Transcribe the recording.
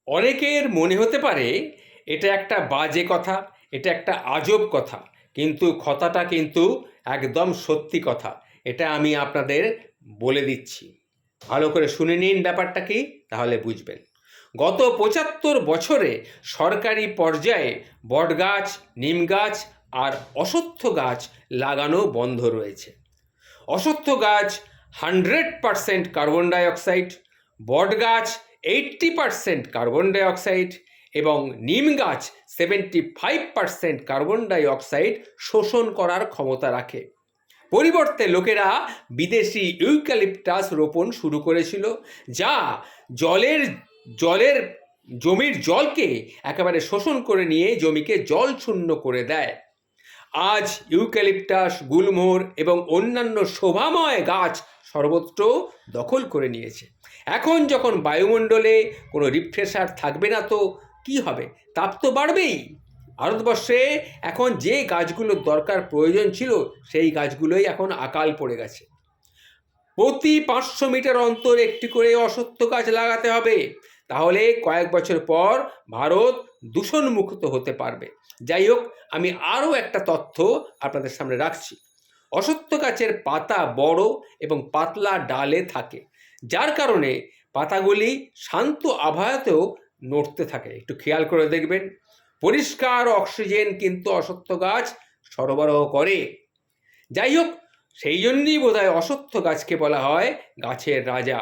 অনেকের মনে হতে পারে এটা একটা বাজে কথা, এটা একটা আজব কথা, কিন্তু কথাটা কিন্তু একদম সত্যি কথা। এটা আমি আপনাদের বলে দিচ্ছি, ভালো করে শুনে নিন ব্যাপারটা কি, তাহলে বুঝবেন। গত ৭৫ বছরে সরকারি পর্যায়ে বটগাছ, নিম গাছ আর অশ্বত্থ গাছ লাগানো বন্ধ রয়েছে। অশ্বত্থ গাছ 100% কার্বন ডাইঅক্সাইড, বট গাছ 80% কার্বন ডাইঅক্সাইড এবং নিম গাছ 75% কার্বন ডাইঅক্সাইড শোষণ করার ক্ষমতা রাখে। পরিবর্তে লোকেরা বিদেশি ইউক্যালিপটাস রোপণ শুরু করেছিল, যা জলের জলের জমির জলকে একেবারে শোষণ করে নিয়ে জমিকে জলশূন্য করে দেয়। আজ ইউক্যালিপটাস, গুলমোহর এবং অন্যান্য শোভাময় গাছ সর্বত্র দখল করে নিয়েছে। এখন যখন বায়ুমণ্ডলে কোনো রিফ্রেশার থাকবে না, তো কি হবে? তাপ তো বাড়বেই। ভারতবর্ষে এখন যে গাছগুলোর দরকার প্রয়োজন ছিল, সেই গাছগুলোই এখন আকাল পড়ে গেছে। প্রতি 500 মিটার অন্তর একটি করে অশ্বত্থ গাছ লাগাতে হবে, তাহলে কয়েক বছর পর ভারত দূষণমুক্ত হতে পারবে। যাই হোক, আমি আরও একটা তথ্য আপনাদের সামনে রাখছি। অশ্বত্থ গাছের পাতা বড় এবং পাতলা ডালে থাকে, যার কারণে পাতাগুলি শান্ত আবহাওয়াতেও নড়তে থাকে। একটু খেয়াল করে দেখবেন। পরিষ্কার অক্সিজেন কিন্তু অশ্বত্থ গাছ সরবরাহ করে। যাই হোক, সেই জন্যই বোধহয় অশ্বত্থ গাছকে বলা হয় গাছের রাজা।